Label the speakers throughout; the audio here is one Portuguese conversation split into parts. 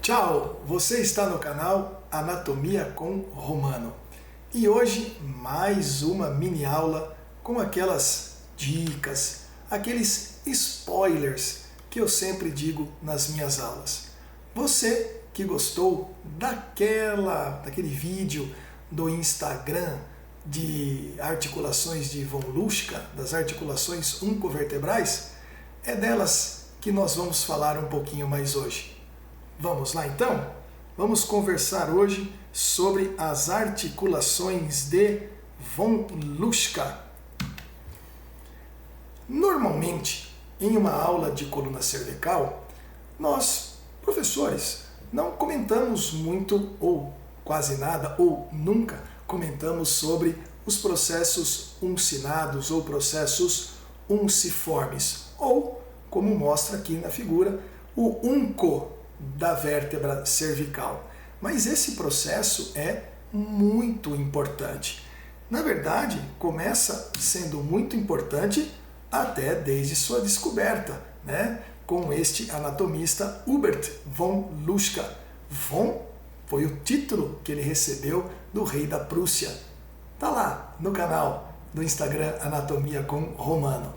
Speaker 1: Tchau! Você está no canal Anatomia com Romano. E hoje mais uma mini aula com aquelas dicas, aqueles spoilers que eu sempre digo nas minhas aulas. Você que gostou daquele vídeo do Instagram de articulações de von Luschka, das articulações oncovertebrais, é delas que nós vamos falar um pouquinho mais hoje. Vamos lá então? Vamos conversar hoje sobre as articulações de von Luschka. Normalmente, em uma aula de coluna cervical, nós, professores, não comentamos muito, ou quase nada, ou nunca comentamos sobre os processos uncinados ou processos unciformes, ou, como mostra aqui na figura, o unco da vértebra cervical. Mas esse processo é muito importante. Na verdade, começa sendo muito importante até desde sua descoberta, né? Com este anatomista Hubert von Luschka. Von foi o título que ele recebeu do rei da Prússia. Tá lá no canal do Instagram Anatomia com Romano.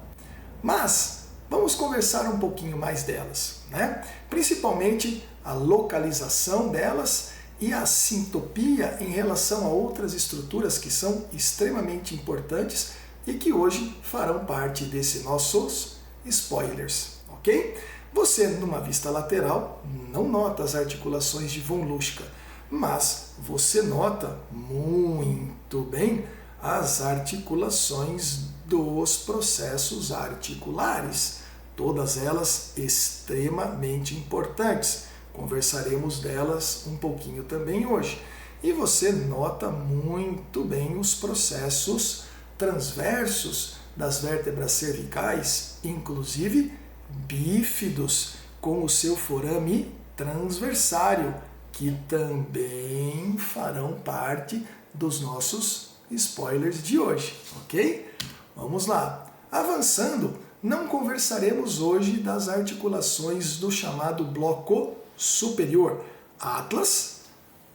Speaker 1: Mas vamos conversar um pouquinho mais delas, né? Principalmente a localização delas e a sintopia em relação a outras estruturas que são extremamente importantes e que hoje farão parte desses nossos spoilers, ok? Você, numa vista lateral, não nota as articulações de von Luschka, mas você nota muito bem as articulações dos processos articulares, todas elas extremamente importantes. Conversaremos delas um pouquinho também hoje. E você nota muito bem os processos transversos das vértebras cervicais, inclusive bífidos, com o seu forame transversário, que também farão parte dos nossos spoilers de hoje, ok? Vamos lá. Avançando, não conversaremos hoje das articulações do chamado bloco superior, Atlas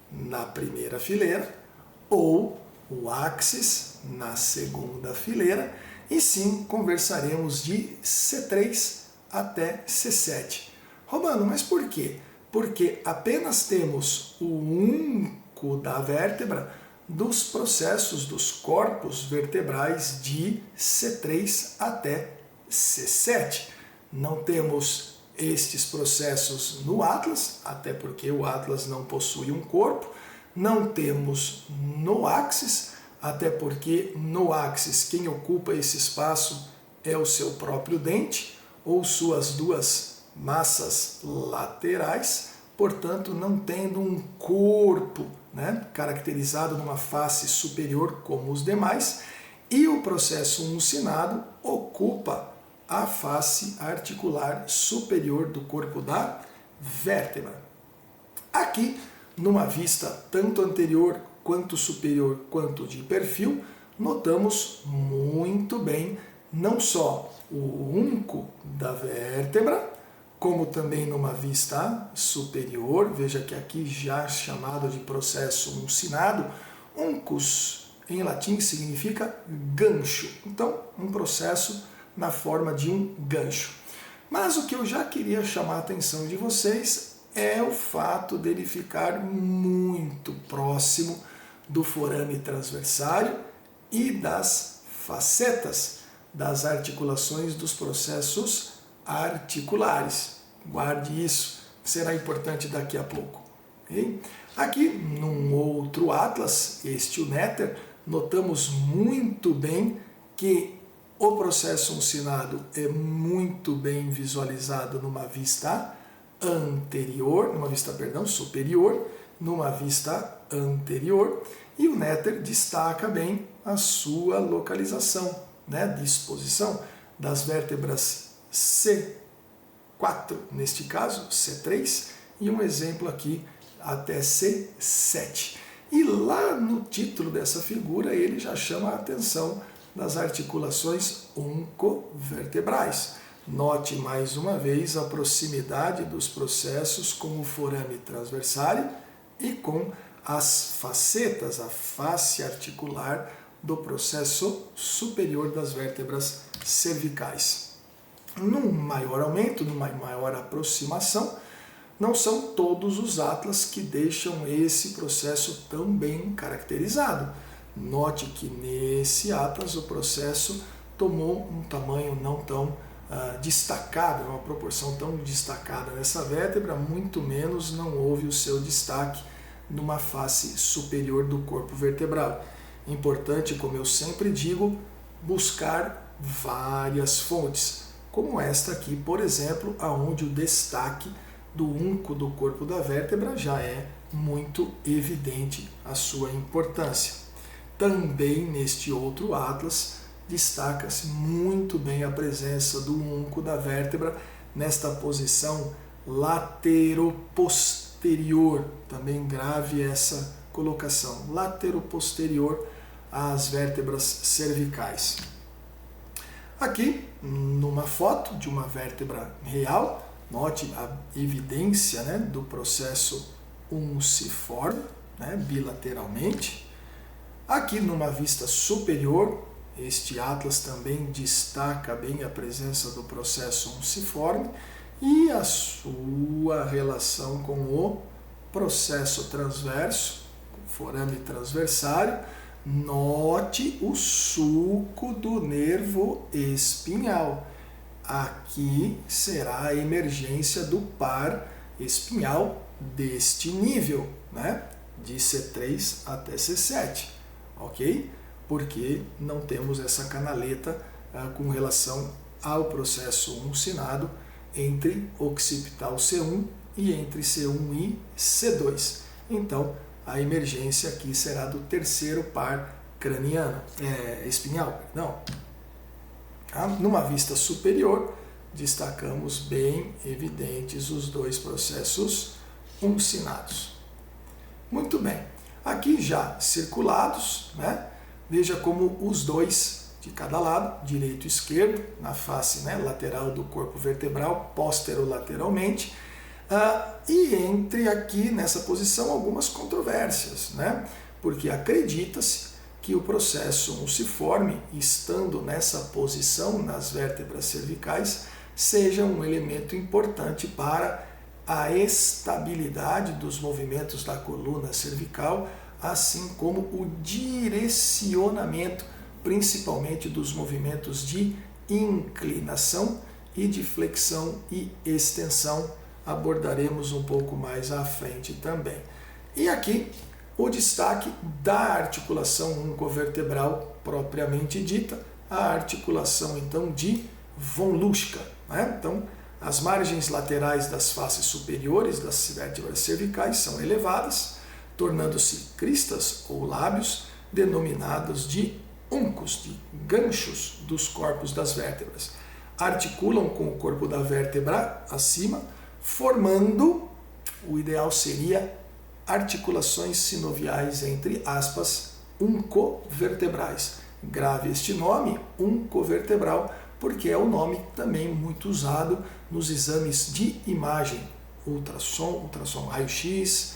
Speaker 1: na primeira fileira ou o Axis na segunda fileira, e sim conversaremos de C3 até C7. Romano, mas por quê? Porque apenas temos o unco da vértebra dos processos dos corpos vertebrais de C3 até C7. Não temos estes processos no Atlas, até porque o Atlas não possui um corpo. Não temos no Axis, até porque no Axis quem ocupa esse espaço é o seu próprio dente ou suas duas massas laterais, portanto não tendo um corpo, né, caracterizado numa face superior como os demais, e o processo uncinado ocupa a face articular superior do corpo da vértebra. Aqui, numa vista tanto anterior quanto superior quanto de perfil, notamos muito bem não só o unco da vértebra, como também numa vista superior, veja que aqui já chamado de processo uncinado, uncus em latim significa gancho, então um processo na forma de um gancho. Mas o que eu já queria chamar a atenção de vocês é o fato dele ficar muito próximo do forame transversário e das facetas das articulações dos processos articulares. Guarde isso, será importante daqui a pouco. Okay? Aqui, num outro atlas, este o Netter, notamos muito bem que o processo uncinado é muito bem visualizado numa vista anterior, superior, numa vista anterior, e o Netter destaca bem a sua localização, né, disposição das vértebras C4, neste caso C3, e um exemplo aqui até C7. E lá no título dessa figura ele já chama a atenção das articulações oncovertebrais. Note mais uma vez a proximidade dos processos com o forame transversário e com as facetas, a face articular do processo superior das vértebras cervicais. Num maior aumento, numa maior aproximação, não são todos os atlas que deixam esse processo tão bem caracterizado. Note que nesse atlas o processo tomou um tamanho não tão destacado, uma proporção tão destacada nessa vértebra, muito menos não houve o seu destaque numa face superior do corpo vertebral. Importante, como eu sempre digo, buscar várias fontes, como esta aqui, por exemplo, aonde o destaque do unco do corpo da vértebra já é muito evidente a sua importância. Também neste outro atlas destaca-se muito bem a presença do unco da vértebra nesta posição lateroposterior. Também grave essa colocação, lateroposterior às vértebras cervicais. Aqui, numa foto de uma vértebra real, note a evidência, do processo unciforme, bilateralmente. Aqui, numa vista superior, este atlas também destaca bem a presença do processo unciforme e a sua relação com o processo transverso, forame transversário. Note o sulco do nervo espinhal. Aqui será a emergência do par espinhal deste nível, de C3 até C7, ok? Porque não temos essa canaleta com relação ao processo uncinado entre occipital C1 e entre C1 e C2. Então, a emergência aqui será do terceiro par craniano, espinhal. Numa vista superior, destacamos bem evidentes os dois processos uncinados. Muito bem. Aqui já circulados, veja como os dois de cada lado, direito e esquerdo, na face lateral do corpo vertebral, posterolateralmente, e entre aqui nessa posição algumas controvérsias, porque acredita-se que o processo unciforme, estando nessa posição nas vértebras cervicais, seja um elemento importante para a estabilidade dos movimentos da coluna cervical, assim como o direcionamento, principalmente dos movimentos de inclinação e de flexão e extensão. Abordaremos um pouco mais à frente também. E aqui o destaque da articulação oncovertebral propriamente dita, a articulação então de von Luschka. Então, as margens laterais das faces superiores das vértebras cervicais são elevadas, tornando-se cristas ou lábios denominados de uncos, de ganchos dos corpos das vértebras. Articulam com o corpo da vértebra acima, formando, o ideal seria, articulações sinoviais entre aspas, uncovertebrais. Grave este nome, uncovertebral, porque é o nome também muito usado nos exames de imagem, ultrassom raio-x,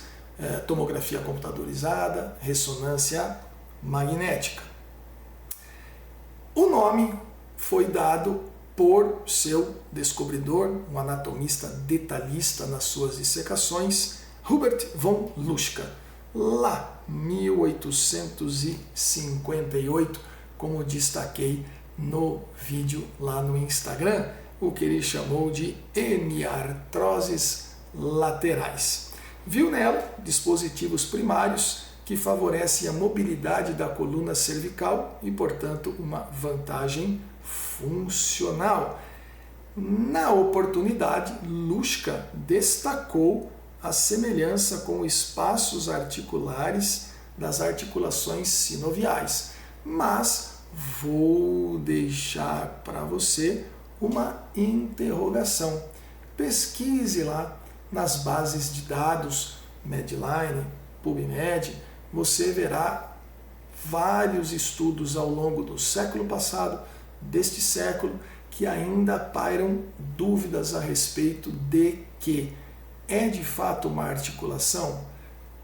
Speaker 1: tomografia computadorizada, ressonância magnética. O nome foi dado por seu descobridor, um anatomista detalhista nas suas dissecações, Hubert von Luschka, lá 1858, como destaquei no vídeo lá no Instagram, o que ele chamou de hemiartroses laterais. Viu nela dispositivos primários que favorecem a mobilidade da coluna cervical e, portanto, uma vantagem funcional. Na oportunidade, Luschka destacou a semelhança com espaços articulares das articulações sinoviais, mas vou deixar para você uma interrogação. Pesquise lá nas bases de dados Medline, PubMed, você verá vários estudos ao longo do século passado, deste século, que ainda pairam dúvidas a respeito de que é de fato uma articulação?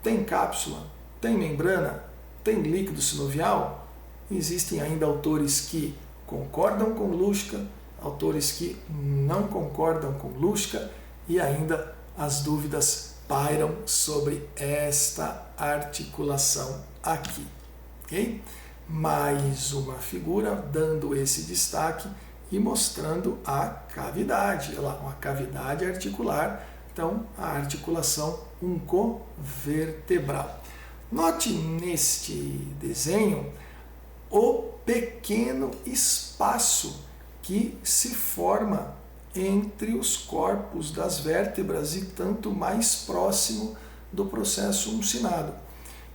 Speaker 1: Tem cápsula? Tem membrana? Tem líquido sinovial? Existem ainda autores que concordam com Luschka, autores que não concordam com Luschka, e ainda as dúvidas pairam sobre esta articulação aqui. Okay? Mais uma figura dando esse destaque e mostrando a cavidade, olha lá, uma cavidade articular, então a articulação uncovertebral. Note neste desenho o pequeno espaço que se forma entre os corpos das vértebras e tanto mais próximo do processo uncinado.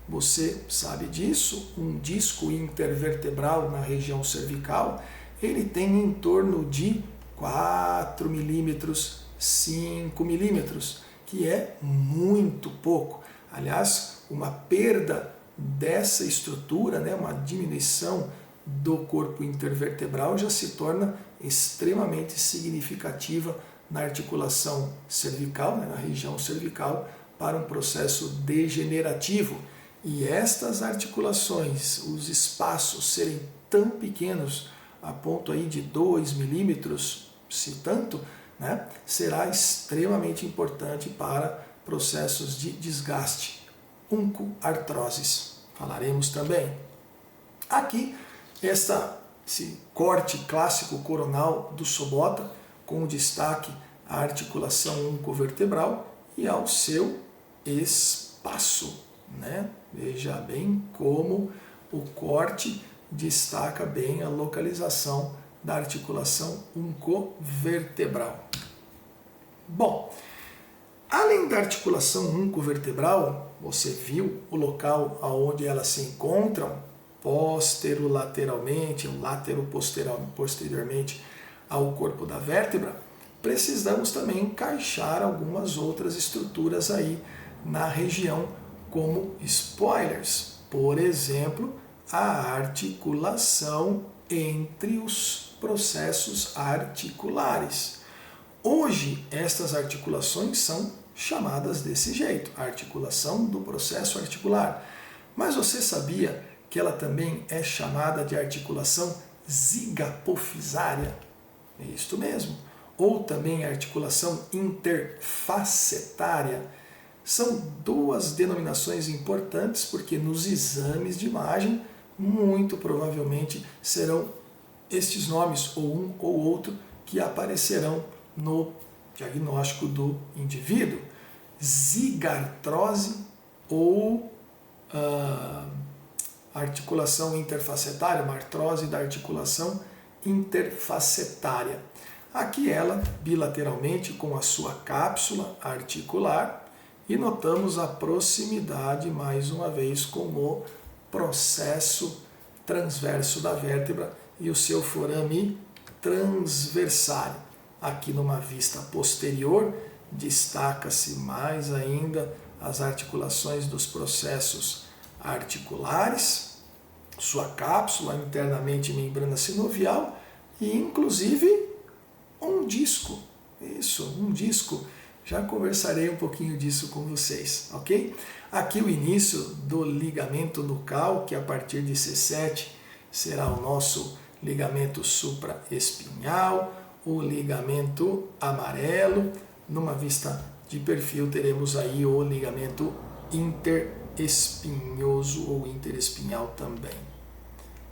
Speaker 1: Você sabe disso, um disco intervertebral na região cervical, ele tem em torno de 4 milímetros, 5 milímetros, que é muito pouco. Aliás, uma perda dessa estrutura, né, uma diminuição do corpo intervertebral já se torna extremamente significativa na articulação cervical, né, na região cervical, para um processo degenerativo. E estas articulações, os espaços serem tão pequenos, a ponto aí de 2 milímetros, se tanto, né, será extremamente importante para processos de desgaste, oncoartroses. Falaremos também. Aqui, esse corte clássico coronal do Sobota, com destaque à articulação oncovertebral e ao seu espaço, né? Veja bem como o corte destaca bem a localização da articulação oncovertebral. Bom, além da articulação oncovertebral, você viu o local onde elas se encontram, posterolateralmente, posteriormente ao corpo da vértebra. Precisamos também encaixar algumas outras estruturas aí na região como spoilers. Por exemplo, a articulação entre os processos articulares. Hoje, estas articulações são chamadas desse jeito, articulação do processo articular. Mas você sabia que ela também é chamada de articulação zigapofisária? É isto mesmo. Ou também articulação interfacetária. São duas denominações importantes porque nos exames de imagem muito provavelmente serão estes nomes, ou um ou outro, que aparecerão no diagnóstico do indivíduo. Zigartrose ou articulação interfacetária, uma artrose da articulação interfacetária. Aqui ela bilateralmente com a sua cápsula articular, e notamos a proximidade mais uma vez com o processo transverso da vértebra e o seu forame transversário. Aqui numa vista posterior destaca-se mais ainda as articulações dos processos articulares, sua cápsula, internamente membrana sinovial e inclusive um disco. Isso, um disco. Já conversarei um pouquinho disso com vocês, ok? Aqui o início do ligamento nucal, que a partir de C7 será o nosso ligamento supraespinhal, o ligamento amarelo. Numa vista de perfil teremos aí o ligamento interespinhoso ou interespinhal também,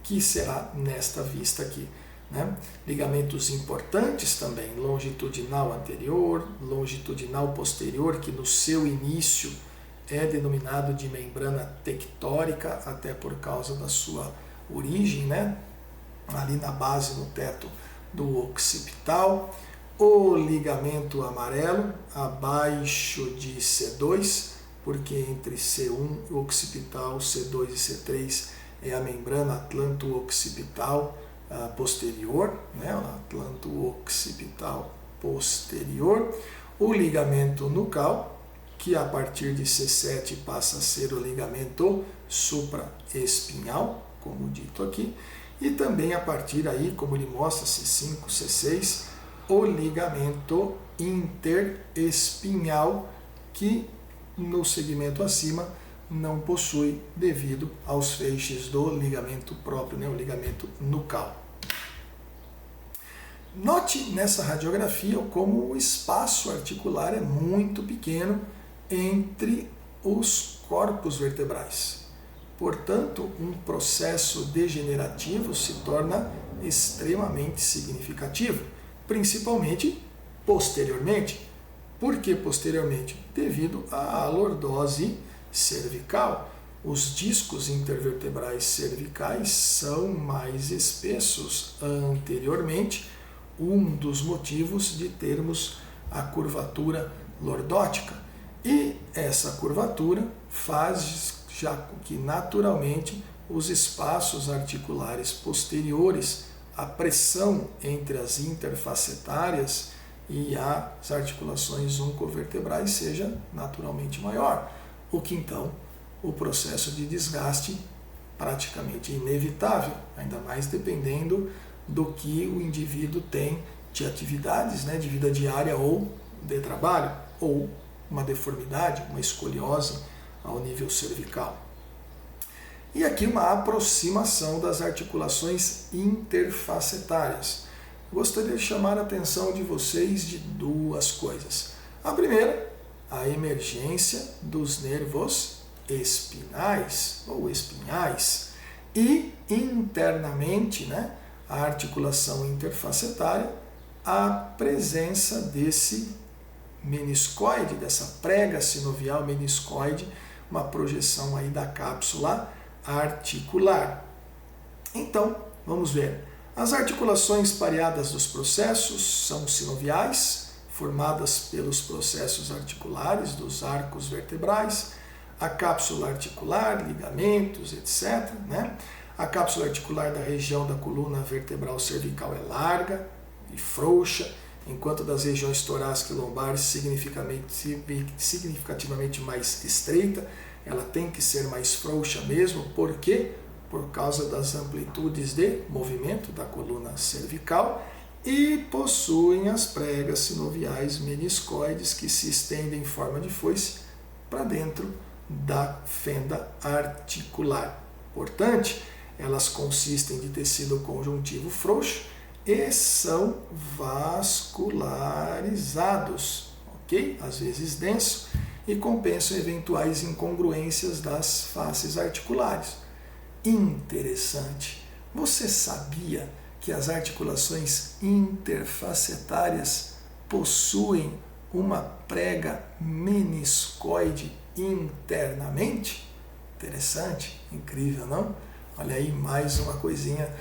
Speaker 1: que será nesta vista aqui. Né? Ligamentos importantes também, longitudinal anterior, longitudinal posterior, que no seu início é denominado de membrana tectórica, até por causa da sua origem, né? Ali na base, no teto do occipital. O ligamento amarelo, abaixo de C2, porque entre C1 occipital, C2 e C3 é a membrana atlanto-occipital posterior, né? Atlanto-occipital posterior. O ligamento nucal, que a partir de C7 passa a ser o ligamento supraespinhal, como dito aqui. e também a partir aí, como ele mostra, C5, C6, o ligamento interespinhal, que no segmento acima não possui devido aos feixes do ligamento próprio, né, o ligamento nucal. Note nessa radiografia como o espaço articular é muito pequeno entre os corpos vertebrais. Portanto, um processo degenerativo se torna extremamente significativo, principalmente posteriormente. Por que posteriormente? Devido à lordose cervical. Os discos intervertebrais cervicais são mais espessos anteriormente, um dos motivos de termos a curvatura lordótica. E essa curvatura faz já com que naturalmente os espaços articulares posteriores, a pressão entre as interfacetárias e as articulações oncovertebrais seja naturalmente maior, o que então o processo de desgaste praticamente inevitável, ainda mais dependendo do que o indivíduo tem de atividades, né, de vida diária ou de trabalho, ou uma deformidade, uma escoliose ao nível cervical. E aqui uma aproximação das articulações interfacetárias. Gostaria de chamar a atenção de vocês de duas coisas. A primeira, a emergência dos nervos espinais ou espinhais e internamente, né, a articulação interfacetária, a presença desse meniscoide, dessa prega sinovial meniscoide, uma projeção aí da cápsula articular. Então, vamos ver. As articulações pareadas dos processos são sinoviais, formadas pelos processos articulares dos arcos vertebrais, a cápsula articular, ligamentos, etc., né? A cápsula articular da região da coluna vertebral cervical é larga e frouxa, enquanto das regiões torácica e lombar significativamente mais estreita. Ela tem que ser mais frouxa mesmo, por quê? Por causa das amplitudes de movimento da coluna cervical, e possuem as pregas sinoviais meniscoides que se estendem em forma de foice para dentro da fenda articular. Portanto, elas consistem de tecido conjuntivo frouxo e são vascularizados, ok? Às vezes denso, e compensam eventuais incongruências das faces articulares. Interessante! Você sabia que as articulações interfacetárias possuem uma prega meniscoide internamente? Interessante, incrível, não? Olha aí mais uma coisinha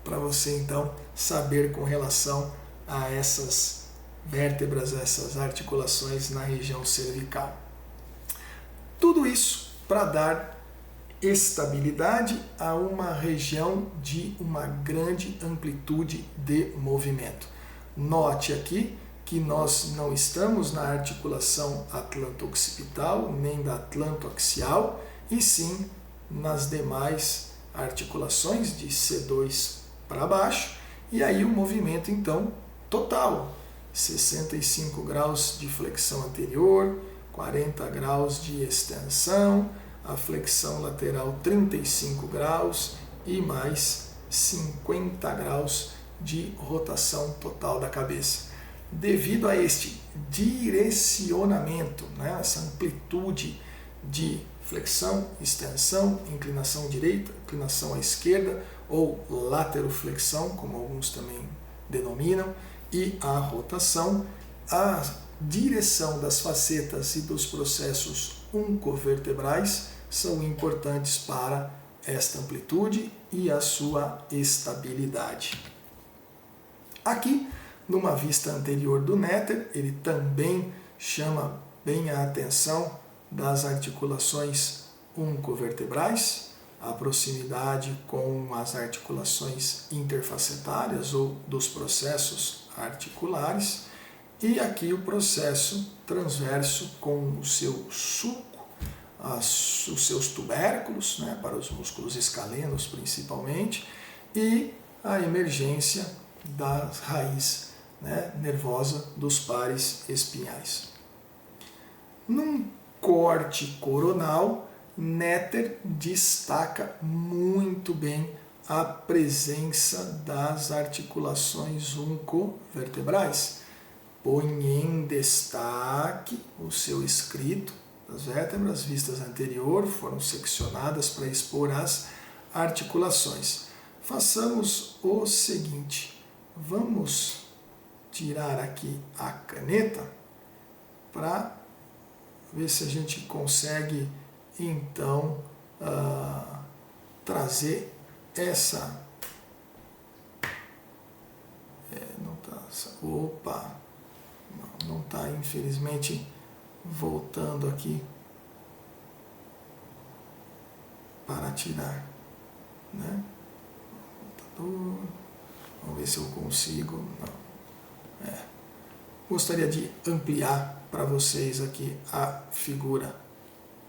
Speaker 1: para você então saber com relação a essas vértebras, essas articulações na região cervical. Tudo isso para dar estabilidade a uma região de uma grande amplitude de movimento. Note aqui que nós não estamos na articulação atlanto-occipital nem da atlanto-axial, e sim nas demais articulações de C2 para baixo, e aí o movimento então total, 65 graus de flexão anterior, 40 graus de extensão, a flexão lateral 35 graus e mais 50 graus de rotação total da cabeça. Devido a este direcionamento, né, essa amplitude de flexão, extensão, inclinação direita, inclinação à esquerda ou lateroflexão, como alguns também denominam, e a rotação, a direção das facetas e dos processos oncovertebrais são importantes para esta amplitude e a sua estabilidade. Aqui, numa vista anterior do néter, ele também chama bem a atenção das articulações oncovertebrais, a proximidade com as articulações interfacetárias ou dos processos articulares, e aqui o processo transverso com o seu sulco, os seus tubérculos, né, para os músculos escalenos principalmente, e a emergência da raiz, né, nervosa dos pares espinhais. Num corte coronal, Netter destaca muito bem a presença das articulações oncovertebrais. Põe em destaque o seu escrito. As vértebras vistas anterior foram seccionadas para expor as articulações. Façamos o seguinte, vamos tirar aqui a caneta para ver se a gente consegue então trazer essa... não tá... Opa! Não está, infelizmente, voltando aqui para tirar, né? Vamos ver se eu consigo. Não. Gostaria de ampliar para vocês aqui a figura,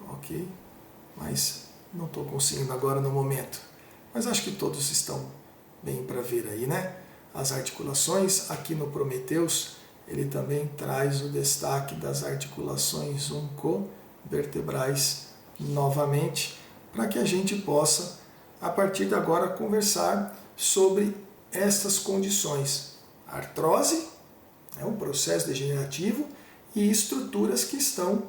Speaker 1: ok? Mas não estou conseguindo agora no momento. Mas acho que todos estão bem para ver aí, né? As articulações aqui no Prometheus, ele também traz o destaque das articulações oncovertebrais novamente, para que a gente possa, a partir de agora, conversar sobre estas condições. Artrose, um processo degenerativo, e estruturas que estão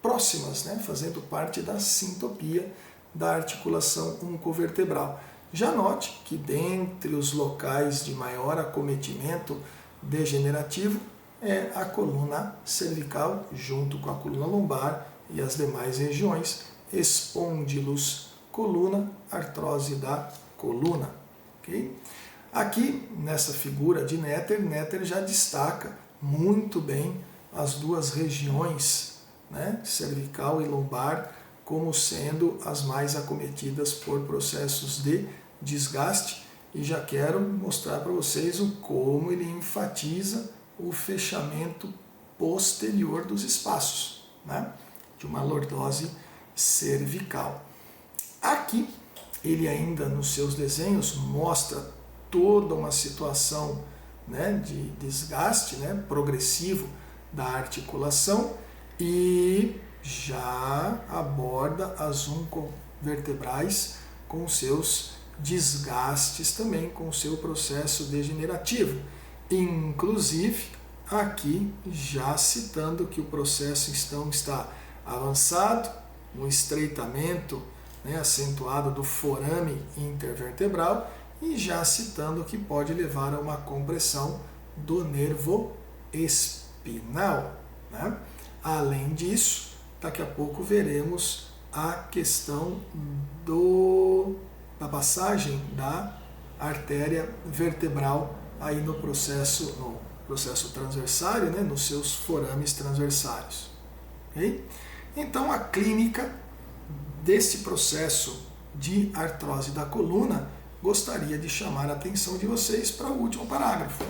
Speaker 1: próximas, né, fazendo parte da sintopia da articulação oncovertebral. Já note que dentre os locais de maior acometimento degenerativo é a coluna cervical, junto com a coluna lombar e as demais regiões, espôndilos, coluna, artrose da coluna. Okay? Aqui, nessa figura de Netter, Netter já destaca muito bem as duas regiões, né, cervical e lombar, como sendo as mais acometidas por processos de desgaste, e já quero mostrar para vocês como ele enfatiza o fechamento posterior dos espaços, né, de uma lordose cervical. Aqui, ele ainda nos seus desenhos mostra toda uma situação, né, de desgaste, né, progressivo da articulação, e já aborda as oncovertebrais com seus desgastes também, com seu processo degenerativo. Inclusive, aqui já citando que o processo então está avançado, um estreitamento, né, acentuado do forame intervertebral, e já citando que pode levar a uma compressão do nervo espinal, né? Além disso, daqui a pouco veremos a questão da passagem da artéria vertebral aí no processo transversário, né, nos seus forames transversários. Okay? Então, a clínica desse processo de artrose da coluna, gostaria de chamar a atenção de vocês para o último parágrafo.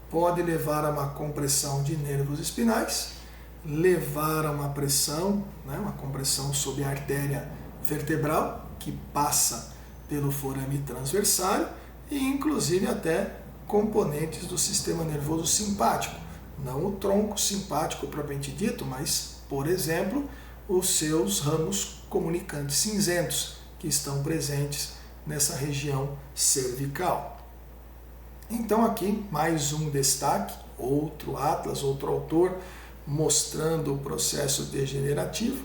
Speaker 1: Pode levar a uma compressão de nervos espinais, levar a uma pressão, né, uma compressão sobre a artéria vertebral, que passa pelo forame transversário, e inclusive até componentes do sistema nervoso simpático. Não o tronco simpático propriamente dito, mas, por exemplo, os seus ramos comunicantes cinzentos, que estão presentes nessa região cervical. Então aqui mais um destaque, outro atlas, outro autor, mostrando o processo degenerativo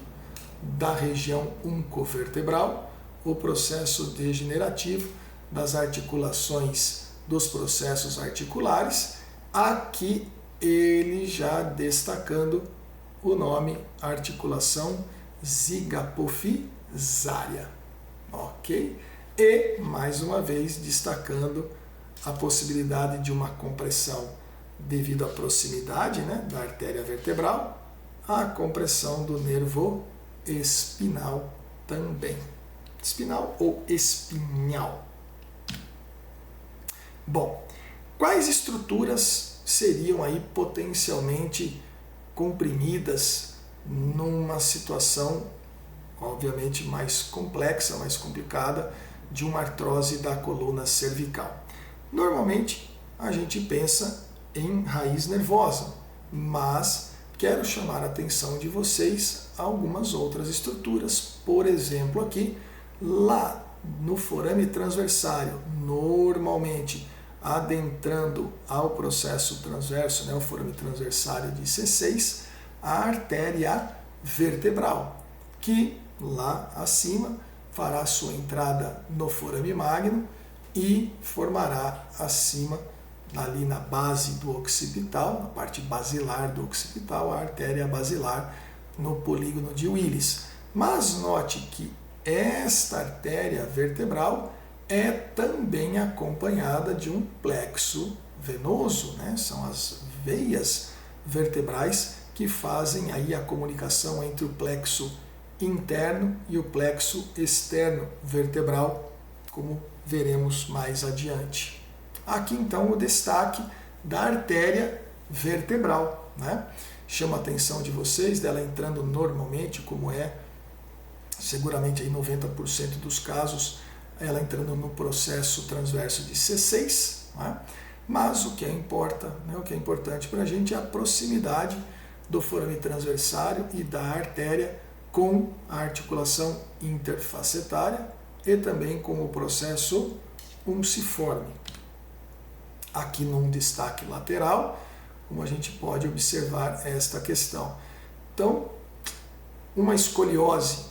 Speaker 1: da região oncovertebral, o processo degenerativo das articulações dos processos articulares, aqui ele já destacando o nome articulação zigopofisária, ok? E, mais uma vez, destacando a possibilidade de uma compressão devido à proximidade, né, da artéria vertebral, a compressão do nervo espinal também. Espinal ou espinhal. Bom, quais estruturas seriam aí potencialmente comprimidas numa situação, obviamente, mais complexa, mais complicada, de uma artrose da coluna cervical. Normalmente a gente pensa em raiz nervosa, mas quero chamar a atenção de vocês a algumas outras estruturas. Por exemplo, aqui, lá no forame transversário, normalmente adentrando ao processo transverso, né, o forame transversário de C6, a artéria vertebral, que lá acima fará sua entrada no forame magno e formará acima, ali na base do occipital, na parte basilar do occipital, a artéria basilar no polígono de Willis. Mas note que esta artéria vertebral é também acompanhada de um plexo venoso, né? São as veias vertebrais que fazem aí a comunicação entre o plexo interno e o plexo externo vertebral, como veremos mais adiante. Aqui então o destaque da artéria vertebral, né? Chama a atenção de vocês dela entrando normalmente, como é seguramente em 90% dos casos, ela entrando no processo transverso de C6, né? Mas o que importa, né, o que é importante para a gente é a proximidade do forame transversário e da artéria com a articulação interfacetária e também com o processo unciforme. Aqui num destaque lateral, como a gente pode observar esta questão. Então, uma escoliose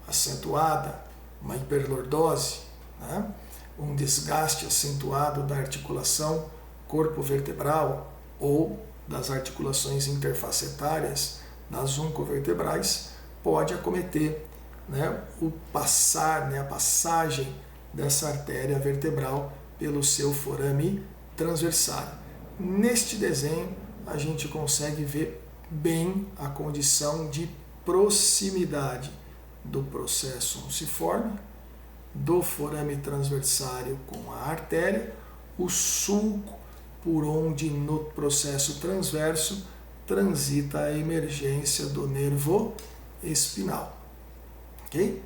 Speaker 1: acentuada, uma hiperlordose, né? Um desgaste acentuado da articulação corpo vertebral ou das articulações interfacetárias das oncovertebrais pode acometer, né, o passar, né, a passagem dessa artéria vertebral pelo seu forame transversário. Neste desenho a gente consegue ver bem a condição de proximidade do processo unciforme, do forame transversário com a artéria, o sulco por onde no processo transverso transita a emergência do nervo espinal. Ok?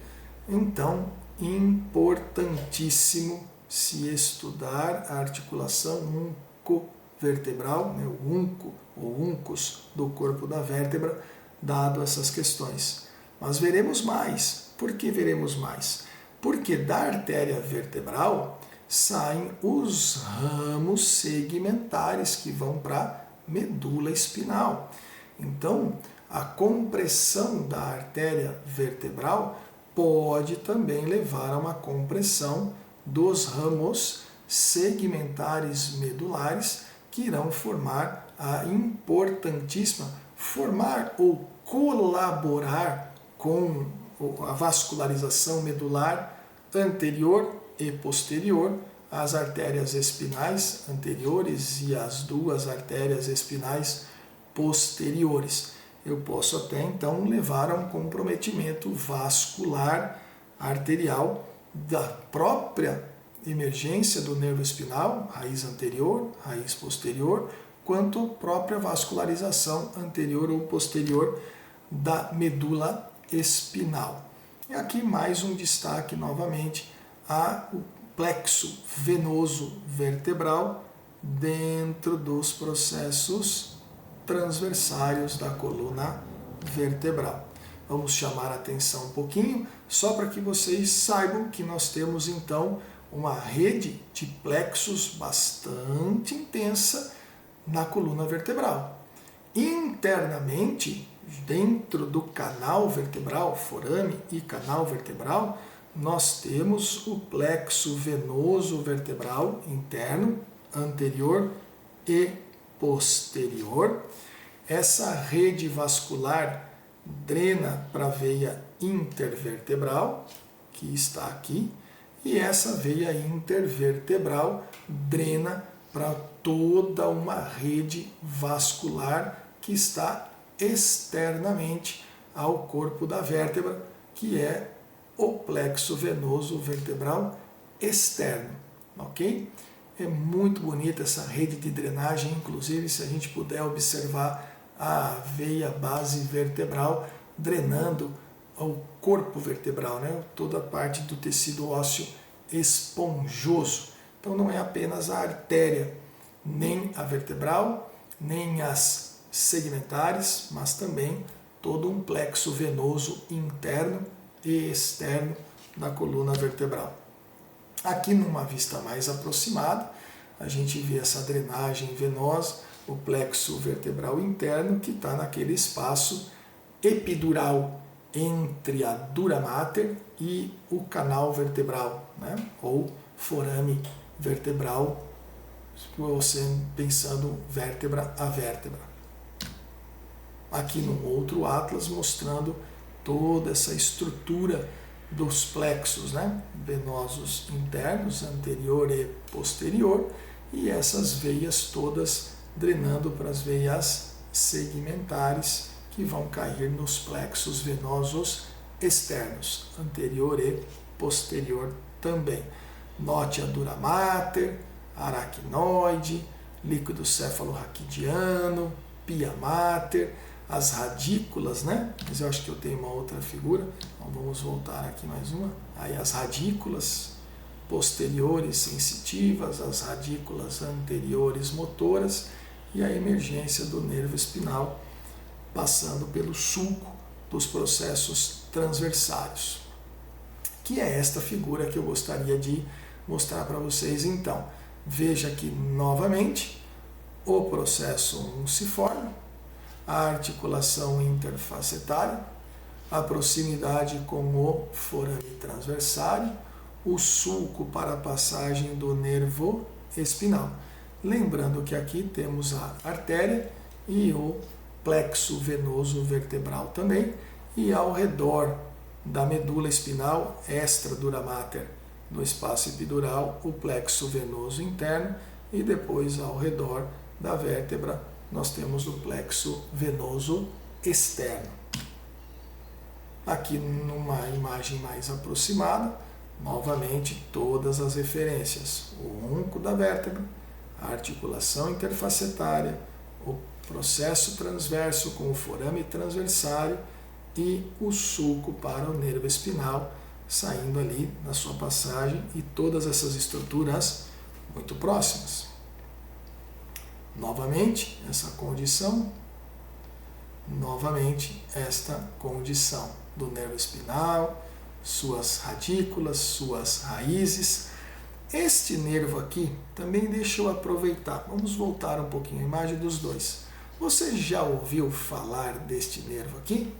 Speaker 1: Então, importantíssimo se estudar a articulação uncovertebral, né, o unco ou uncus do corpo da vértebra, dado essas questões. Mas veremos mais. Por que veremos mais? Porque da artéria vertebral saem os ramos segmentares que vão para a medula espinal. Então, a compressão da artéria vertebral pode também levar a uma compressão dos ramos segmentares medulares que irão formar a importantíssima, formar ou colaborar com a vascularização medular anterior e posterior, as artérias espinais anteriores e as duas artérias espinais posteriores. Eu posso até então levar a um comprometimento vascular arterial da própria emergência do nervo espinal, raiz anterior, raiz posterior, quanto própria vascularização anterior ou posterior da medula espinal. E aqui mais um destaque novamente ao plexo venoso vertebral dentro dos processos transversários da coluna vertebral. Vamos chamar a atenção um pouquinho, só para que vocês saibam que nós temos então uma rede de plexos bastante intensa na coluna vertebral. Internamente, dentro do canal vertebral, forame e canal vertebral, nós temos o plexo venoso vertebral interno, anterior e posterior. Essa rede vascular drena para a veia intervertebral, que está aqui, e essa veia intervertebral drena para toda uma rede vascular que está externamente ao corpo da vértebra, que é o plexo venoso vertebral externo, ok? É muito bonita essa rede de drenagem, inclusive se a gente puder observar a veia base vertebral drenando o corpo vertebral, né? Toda a parte do tecido ósseo esponjoso. Então não é apenas a artéria, nem a vertebral, nem as segmentares, mas também todo um plexo venoso interno e externo da coluna vertebral. Aqui numa vista mais aproximada, a gente vê essa drenagem venosa, o plexo vertebral interno que está naquele espaço epidural entre a dura mater e o canal vertebral, né? Ou forame vertebral, você pensando vértebra a vértebra. Aqui num outro atlas mostrando toda essa estrutura dos plexos, né? Venosos internos, anterior e posterior, e essas veias todas drenando para as veias segmentares que vão cair nos plexos venosos externos, anterior e posterior também. Note a dura mater, aracnoide, líquido cefalorraquidiano, pia mater, as radículas, né? Mas eu acho que eu tenho uma outra figura, então vamos voltar aqui mais uma. Aí as radículas posteriores sensitivas, as radículas anteriores motoras e a emergência do nervo espinal, passando pelo sulco dos processos transversários. Que é esta figura que eu gostaria de mostrar para vocês então. Veja aqui novamente o processo unciforme, a articulação interfacetária, a proximidade com o forame transversário, o sulco para a passagem do nervo espinal. Lembrando que aqui temos a artéria e o plexo venoso vertebral também, e ao redor da medula espinal extra dura mater, no espaço epidural, o plexo venoso interno, e depois ao redor da vértebra nós temos o plexo venoso externo. Aqui numa imagem mais aproximada, novamente todas as referências: o unco da vértebra, a articulação interfacetária, o processo transverso com o forame transversário e o sulco para o nervo espinal, saindo ali na sua passagem, e todas essas estruturas muito próximas. Novamente, esta condição do nervo espinal, suas radículas, suas raízes. Este nervo aqui, também deixa eu aproveitar, vamos voltar um pouquinho a imagem dos dois. Você já ouviu falar deste nervo aqui?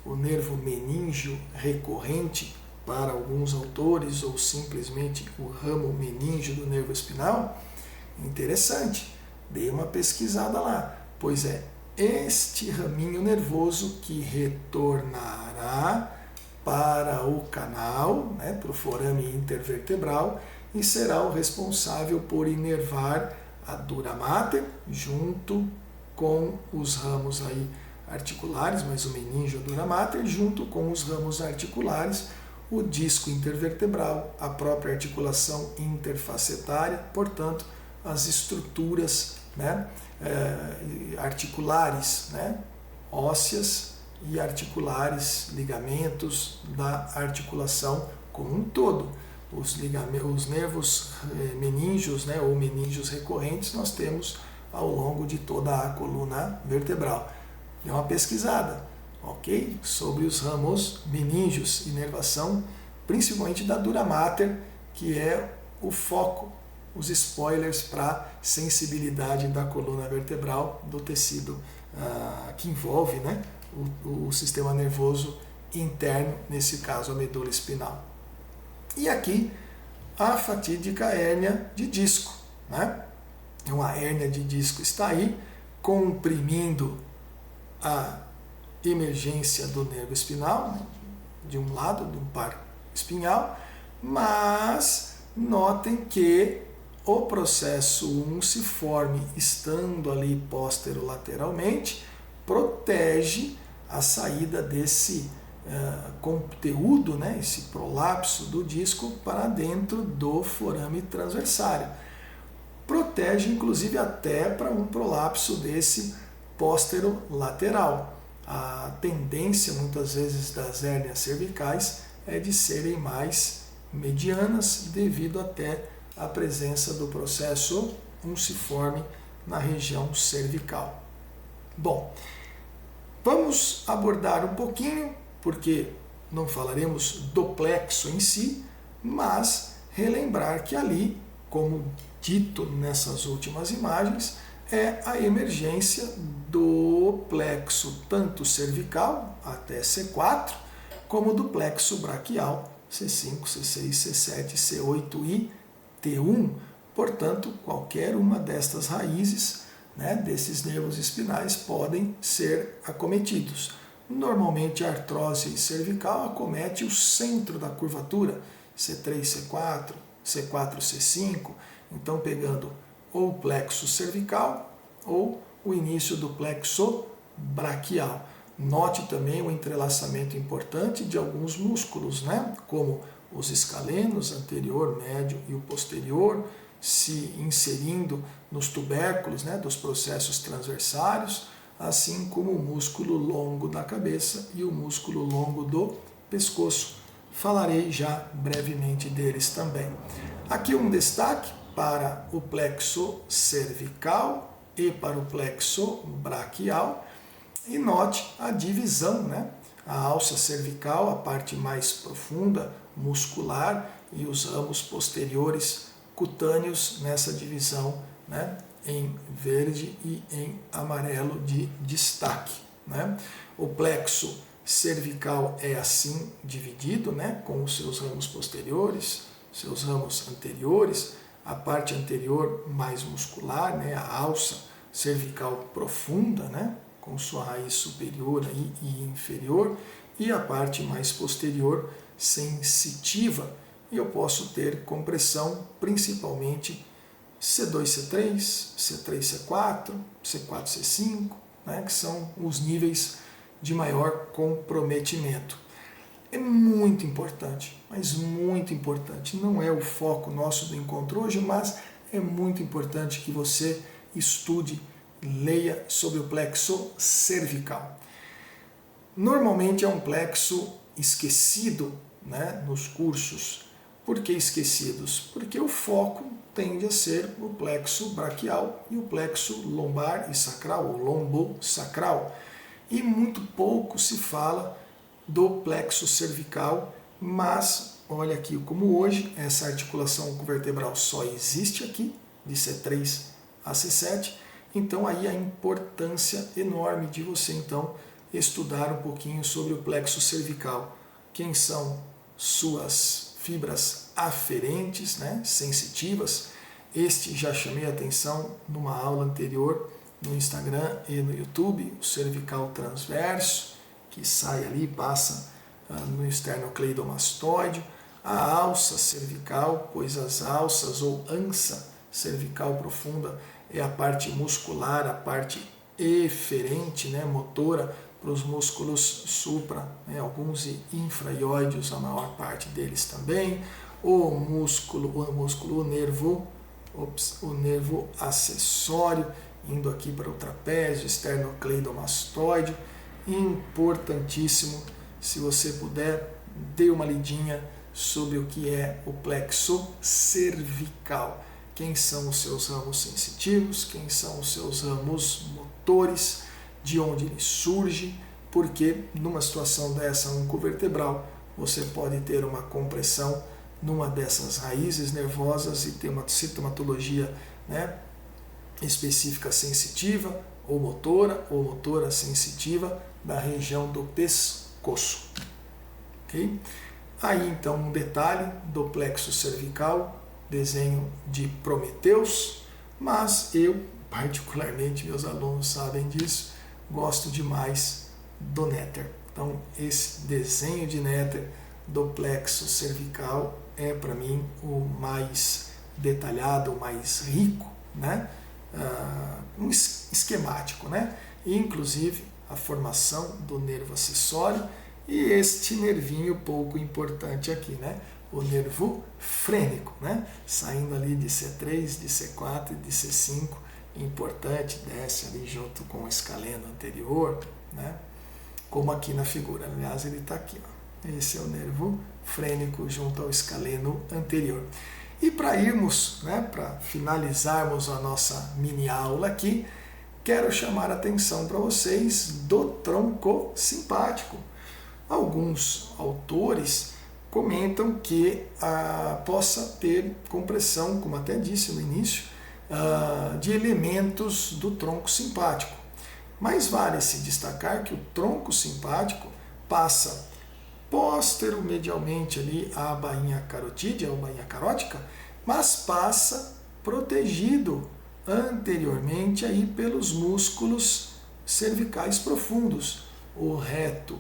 Speaker 1: O nervo meníngeo recorrente para alguns autores, ou simplesmente o ramo meníngeo do nervo espinal? Interessante, dei uma pesquisada lá, pois é este raminho nervoso que retornará para o canal, né, para o forame intervertebral, e será o responsável por inervar a dura mater junto com os ramos aí articulares, mas o meníngeo a dura mater junto com os ramos articulares, o disco intervertebral, a própria articulação interfacetária, portanto, as estruturas, né, articulares, né, ósseas e articulares, ligamentos da articulação como um todo. Os nervos meníngeos, né, ou meníngeos recorrentes, nós temos ao longo de toda a coluna vertebral. Dê uma pesquisada, ok? Sobre os ramos meníngeos, inervação, principalmente da dura mater, que é o foco, os spoilers para sensibilidade da coluna vertebral, do tecido que envolve, né, o sistema nervoso interno, nesse caso a medula espinal. E aqui a fatídica hérnia de disco, né? Uma hérnia de disco está aí, comprimindo a emergência do nervo espinal, né, de um lado, de um par espinhal, mas notem que o processo unciforme, estando ali posterolateralmente, protege a saída desse conteúdo, né, esse prolapso do disco para dentro do forame transversário. Protege inclusive até para um prolapso desse posterolateral. A tendência muitas vezes das hérnias cervicais é de serem mais medianas devido até à presença do processo unciforme na região cervical. Bom, vamos abordar um pouquinho, porque não falaremos do plexo em si, mas relembrar que ali, como dito nessas últimas imagens, é a emergência do plexo tanto cervical, até C4, como do plexo braquial, C5, C6, C7, C8 e T1. Portanto, qualquer uma destas raízes, né, desses nervos espinais podem ser acometidos. Normalmente a artrose cervical acomete o centro da curvatura, C3, C4, C4, C5, então pegando ou o plexo cervical ou o início do plexo braquial. Note também o entrelaçamento importante de alguns músculos, né? Como os escalenos, anterior, médio e o posterior, se inserindo nos tubérculos, né, dos processos transversários, assim como o músculo longo da cabeça e o músculo longo do pescoço. Falarei já brevemente deles também. Aqui um destaque para o plexo cervical e para o plexo braquial. E note a divisão, né? A alça cervical, a parte mais profunda, muscular, e os ramos posteriores cutâneos nessa divisão, né? Em verde e em amarelo de destaque, né? O plexo cervical é assim dividido, né? Com os seus ramos posteriores, seus ramos anteriores, a parte anterior mais muscular, né? A alça cervical profunda, né? Com sua raiz superior e inferior, e a parte mais posterior sensitiva, e eu posso ter compressão principalmente C2, C3, C3, C4, C4, C5, né, que são os níveis de maior comprometimento. É muito importante, mas muito importante, não é o foco nosso do encontro hoje, mas é muito importante que você estude, leia sobre o plexo cervical. Normalmente é um plexo esquecido, né, nos cursos. Por que esquecidos? Porque o foco tende a ser o plexo braquial e o plexo lombar e sacral, ou lombosacral. E muito pouco se fala do plexo cervical, mas olha aqui como hoje essa articulação vertebral só existe aqui, de C3 a C7, então aí a importância enorme de você então estudar um pouquinho sobre o plexo cervical. Quem são suas fibras aferentes, né, sensitivas? Este já chamei a atenção numa aula anterior no Instagram e no YouTube, o cervical transverso, que sai ali, passa no esternocleidomastoide, a alça cervical, pois as alças ou ansa cervical profunda é a parte muscular, a parte eferente, né, motora, para os músculos supra, né, alguns infraioides, a maior parte deles também, o nervo acessório, indo aqui para o trapézio, esternocleidomastoide, importantíssimo, se você puder, dê uma lidinha sobre o que é o plexo cervical. Quem são os seus ramos sensitivos, quem são os seus ramos motores, de onde ele surge, porque numa situação dessa oncovertebral você pode ter uma compressão numa dessas raízes nervosas e ter uma sintomatologia, né, específica sensitiva ou motora sensitiva da região do pescoço. Okay? Aí então um detalhe do plexo cervical, desenho de Prometheus, mas eu particularmente, meus alunos sabem disso, gosto demais do néter. Então esse desenho de néter do plexo cervical é para mim o mais detalhado, o mais rico, né? Um esquemático, né? Inclusive a formação do nervo acessório e este nervinho pouco importante aqui, né? O nervo frênico, né? Saindo ali de C3, de C4 e de C5, importante, desce ali junto com o escaleno anterior, né? Como aqui na figura, aliás ele está aqui, ó. esse é o nervo frênico junto ao escaleno anterior. E para irmos, né, para finalizarmos a nossa mini aula aqui, quero chamar a atenção para vocês do tronco simpático. Alguns autores comentam que possa ter compressão, como até disse no início, de elementos do tronco simpático. Mas vale se destacar que o tronco simpático passa posteromedialmente ali à bainha carotídea, ou bainha carótica, mas passa protegido anteriormente aí pelos músculos cervicais profundos, o reto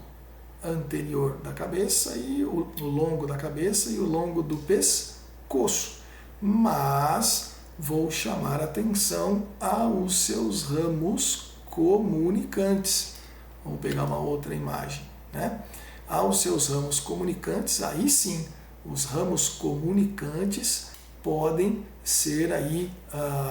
Speaker 1: anterior da cabeça e o longo da cabeça e o longo do pescoço. Mas vou chamar atenção aos seus ramos comunicantes. Vamos pegar uma outra imagem, né? Aos seus ramos comunicantes, aí sim, os ramos comunicantes podem ser aí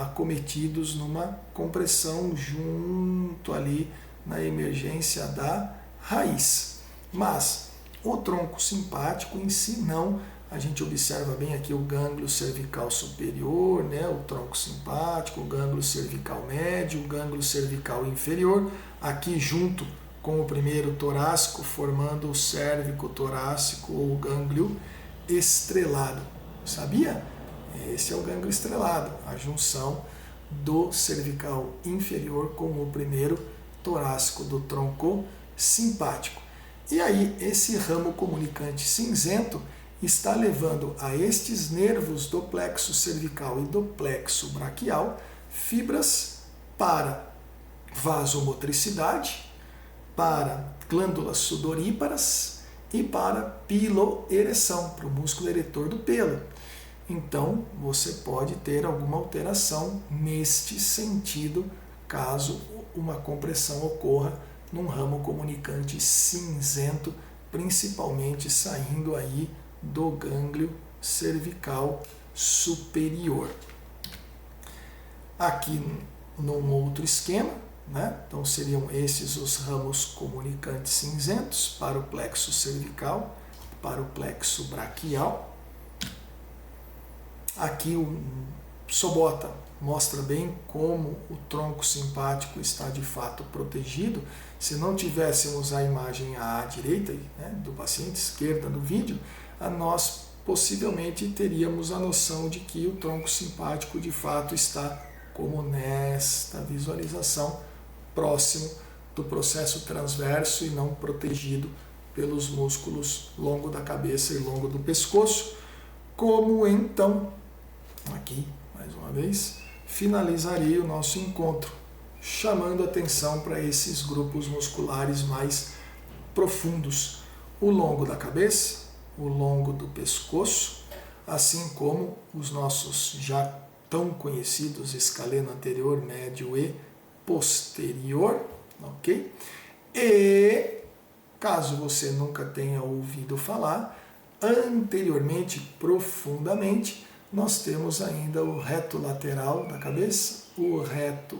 Speaker 1: acometidos numa compressão junto ali na emergência da raiz. Mas o tronco simpático em si não. A gente observa bem aqui o gânglio cervical superior, né, o tronco simpático, o gânglio cervical médio, o gânglio cervical inferior, aqui junto com o primeiro torácico, formando o cérvico torácico ou gânglio estrelado. Sabia? Esse é o gânglio estrelado, a junção do cervical inferior com o primeiro torácico do tronco simpático. E aí, esse ramo comunicante cinzento está levando a estes nervos do plexo cervical e do plexo braquial fibras para vasomotricidade, para glândulas sudoríparas e para piloereção, para o músculo eretor do pelo. Então, você pode ter alguma alteração neste sentido, caso uma compressão ocorra num ramo comunicante cinzento, principalmente saindo aí do gânglio cervical superior. Aqui num outro esquema, né? Então seriam esses os ramos comunicantes cinzentos para o plexo cervical, para o plexo braquial. Aqui o Sobota mostra bem como o tronco simpático está de fato protegido. Se não tivéssemos a imagem à direita, né, do paciente, esquerda do vídeo, nós possivelmente teríamos a noção de que o tronco simpático de fato está, como nesta visualização, próximo do processo transverso e não protegido pelos músculos longo da cabeça e longo do pescoço. Como então, aqui mais uma vez, finalizaria o nosso encontro, chamando atenção para esses grupos musculares mais profundos, o longo da cabeça, o longo do pescoço, assim como os nossos já tão conhecidos escaleno anterior, médio e posterior, ok? E, caso você nunca tenha ouvido falar, anteriormente, profundamente, nós temos ainda o reto lateral da cabeça, o reto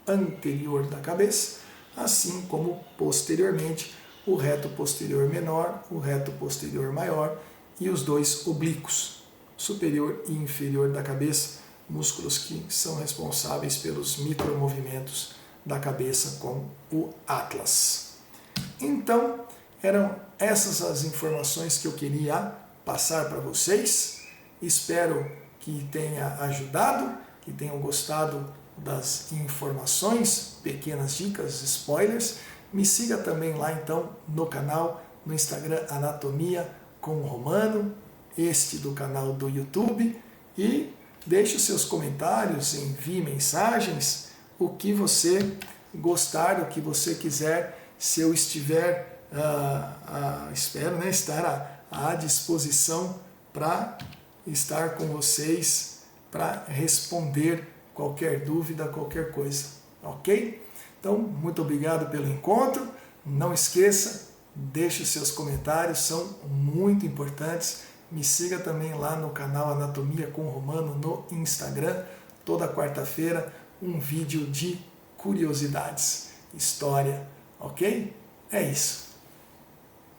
Speaker 1: anterior da cabeça, assim como posteriormente o reto posterior menor, o reto posterior maior e os dois oblíquos, superior e inferior da cabeça, músculos que são responsáveis pelos micromovimentos da cabeça com o Atlas. Então, eram essas as informações que eu queria passar para vocês. Espero que tenha ajudado, que tenham gostado das informações, pequenas dicas, spoilers. Me siga também lá então no canal, no Instagram Anatomia com Romano, este do canal do YouTube, e deixe os seus comentários, envie mensagens, o que você gostar, o que você quiser. Se eu estiver, espero, né, estar à disposição para estar com vocês, para responder qualquer dúvida, qualquer coisa, ok? Então, muito obrigado pelo encontro. Não esqueça, deixe os seus comentários, são muito importantes. Me siga também lá no canal Anatomia com Romano no Instagram. Toda quarta-feira, um vídeo de curiosidades, história, ok? É isso.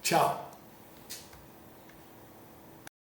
Speaker 1: Tchau!